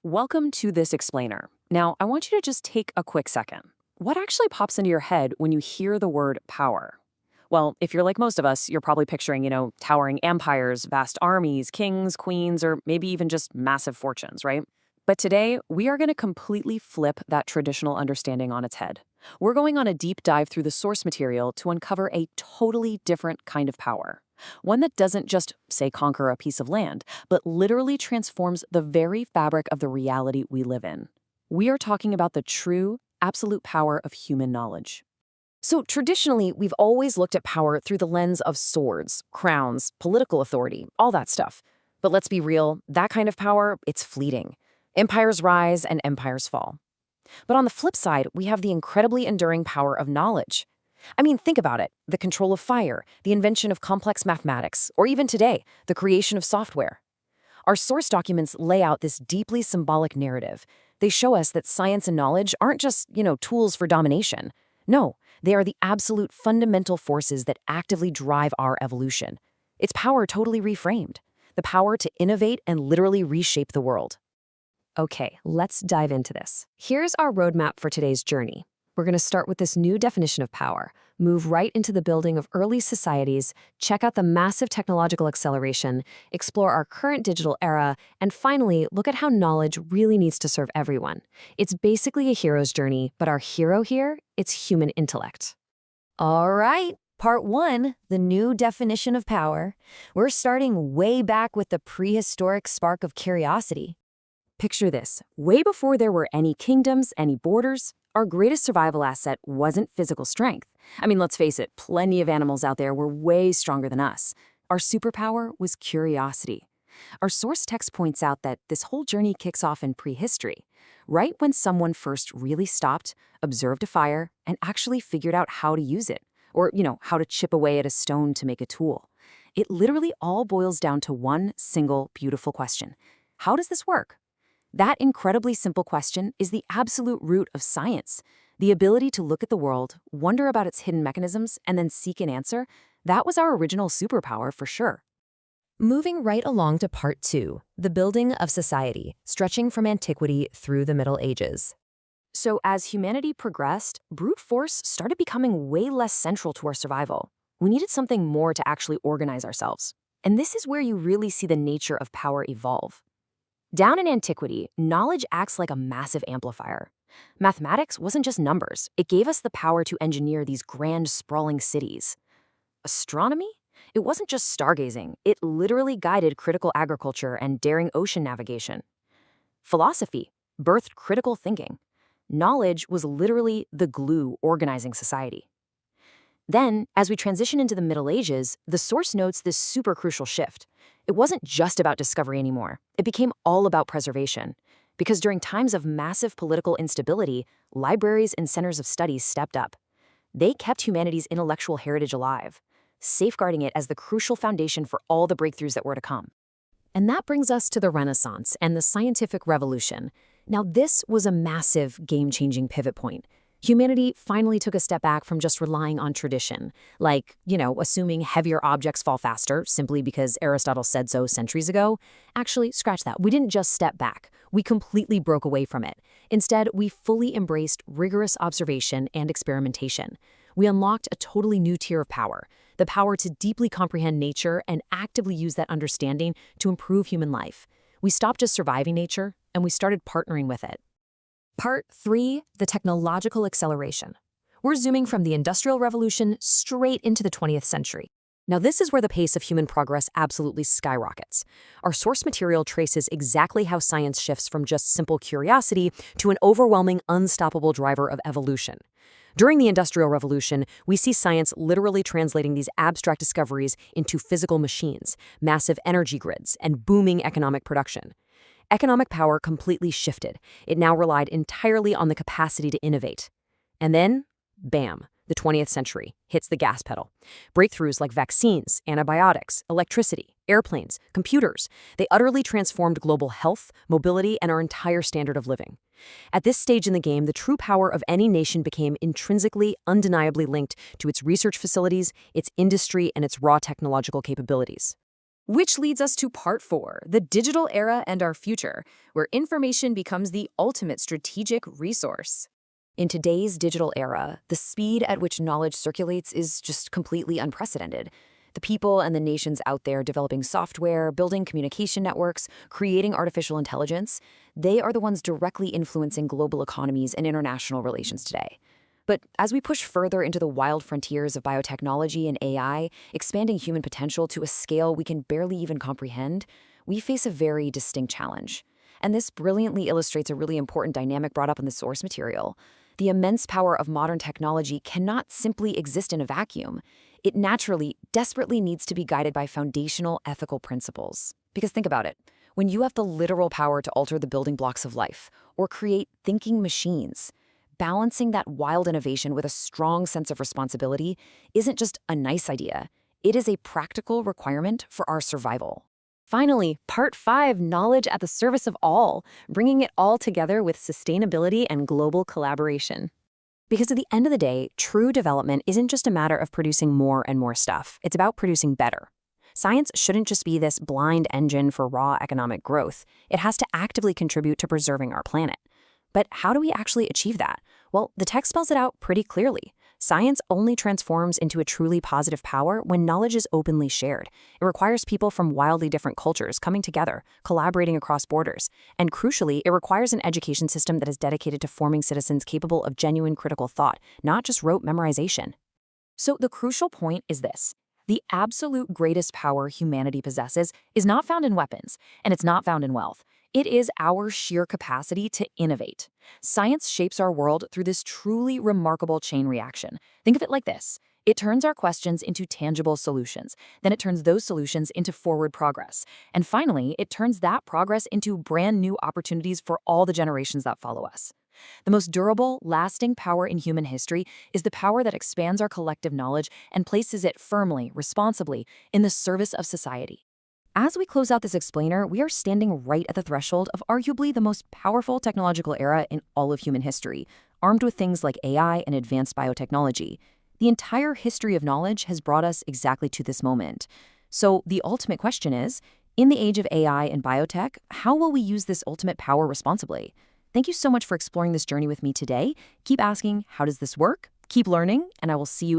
Welcome to this explainer. Now, I want you to just take a quick second. What actually pops into your head when you hear the word power? Well, if you're like most of us, you're probably picturing, towering empires, vast armies, kings, queens, or maybe even just massive fortunes, right? But today, we are going to completely flip that traditional understanding on its head. We're going on a deep dive through the source material to uncover a totally different kind of power. One that doesn't just, say, conquer a piece of land, but literally transforms the very fabric of the reality we live in. We are talking about the true, absolute power of human knowledge. So traditionally, we've always looked at power through the lens of swords, crowns, political authority, all that stuff. But let's be real, that kind of power, it's fleeting. Empires rise and empires fall. But on the flip side, we have the incredibly enduring power of knowledge. I mean, think about it. The control of fire, the invention of complex mathematics, or even today, the creation of software. Our source documents lay out this deeply symbolic narrative. They show us that science and knowledge aren't just, tools for domination. No, they are the absolute fundamental forces that actively drive our evolution. It's power totally reframed. The power to innovate and literally reshape the world. Okay, let's dive into this. Here's our roadmap for today's journey. We're going to start with this new definition of power, move right into the building of early societies, check out the massive technological acceleration, explore our current digital era, and finally, look at how knowledge really needs to serve everyone. It's basically a hero's journey, but our hero here, it's human intellect. All right, part one, the new definition of power. We're starting way back with the prehistoric spark of curiosity. Picture this. Way before there were any kingdoms, any borders, our greatest survival asset wasn't physical strength. I mean, let's face it, plenty of animals out there were way stronger than us. Our superpower was curiosity. Our source text points out that this whole journey kicks off in prehistory, right when someone first really stopped, observed a fire, and actually figured out how to use it, or, how to chip away at a stone to make a tool. It literally all boils down to one single beautiful question. How does this work? That incredibly simple question is the absolute root of science. The ability to look at the world, wonder about its hidden mechanisms, and then seek an answer, that was our original superpower for sure. Moving right along to part two, the building of society, stretching from antiquity through the Middle Ages. So as humanity progressed, brute force started becoming way less central to our survival. We needed something more to actually organize ourselves. And this is where you really see the nature of power evolve. Down in antiquity, knowledge acts like a massive amplifier. Mathematics wasn't just numbers. It gave us the power to engineer these grand, sprawling cities. Astronomy? It wasn't just stargazing. It literally guided critical agriculture and daring ocean navigation. Philosophy birthed critical thinking. Knowledge was literally the glue organizing society. Then, as we transition into the Middle Ages, the source notes this super crucial shift. It wasn't just about discovery anymore. It became all about preservation. Because during times of massive political instability, libraries and centers of study stepped up. They kept humanity's intellectual heritage alive, safeguarding it as the crucial foundation for all the breakthroughs that were to come. And that brings us to the Renaissance and the scientific revolution. Now, this was a massive, game-changing pivot point. Humanity finally took a step back from just relying on tradition, like, assuming heavier objects fall faster simply because Aristotle said so centuries ago. Actually, scratch that. We didn't just step back. We completely broke away from it. Instead, we fully embraced rigorous observation and experimentation. We unlocked a totally new tier of power, the power to deeply comprehend nature and actively use that understanding to improve human life. We stopped just surviving nature, and we started partnering with it. Part 3, the technological acceleration. We're zooming from the Industrial Revolution straight into the 20th century. Now, this is where the pace of human progress absolutely skyrockets. Our source material traces exactly how science shifts from just simple curiosity to an overwhelming, unstoppable driver of evolution. During the Industrial Revolution, we see science literally translating these abstract discoveries into physical machines, massive energy grids, and booming economic production. Economic power completely shifted. It now relied entirely on the capacity to innovate. And then, bam, the 20th century hits the gas pedal. Breakthroughs like vaccines, antibiotics, electricity, airplanes, computers, they utterly transformed global health, mobility, and our entire standard of living. At this stage in the game, the true power of any nation became intrinsically, undeniably linked to its research facilities, its industry, and its raw technological capabilities. Which leads us to part 4, the digital era and our future, where information becomes the ultimate strategic resource. In today's digital era, the speed at which knowledge circulates is just completely unprecedented. The people and the nations out there developing software, building communication networks, creating artificial intelligence, they are the ones directly influencing global economies and international relations today. But as we push further into the wild frontiers of biotechnology and AI, expanding human potential to a scale we can barely even comprehend, we face a very distinct challenge. And this brilliantly illustrates a really important dynamic brought up in the source material. The immense power of modern technology cannot simply exist in a vacuum. It naturally, desperately needs to be guided by foundational ethical principles. Because think about it. When you have the literal power to alter the building blocks of life, or create thinking machines, balancing that wild innovation with a strong sense of responsibility isn't just a nice idea. It is a practical requirement for our survival. Finally, part 5, knowledge at the service of all, bringing it all together with sustainability and global collaboration. Because at the end of the day, true development isn't just a matter of producing more and more stuff. It's about producing better. Science shouldn't just be this blind engine for raw economic growth. It has to actively contribute to preserving our planet. But how do we actually achieve that? Well, the text spells it out pretty clearly. Science only transforms into a truly positive power when knowledge is openly shared. It requires people from wildly different cultures coming together, collaborating across borders. And crucially, it requires an education system that is dedicated to forming citizens capable of genuine critical thought, not just rote memorization. So the crucial point is this. The absolute greatest power humanity possesses is not found in weapons, and it's not found in wealth. It is our sheer capacity to innovate. Science shapes our world through this truly remarkable chain reaction. Think of it like this. It turns our questions into tangible solutions. Then it turns those solutions into forward progress. And finally, it turns that progress into brand new opportunities for all the generations that follow us. The most durable, lasting power in human history is the power that expands our collective knowledge and places it firmly, responsibly, in the service of society. As we close out this explainer, we are standing right at the threshold of arguably the most powerful technological era in all of human history, armed with things like AI and advanced biotechnology. The entire history of knowledge has brought us exactly to this moment. So the ultimate question is, in the age of AI and biotech, how will we use this ultimate power responsibly? Thank you so much for exploring this journey with me today. Keep asking, how does this work? Keep learning, and I will see you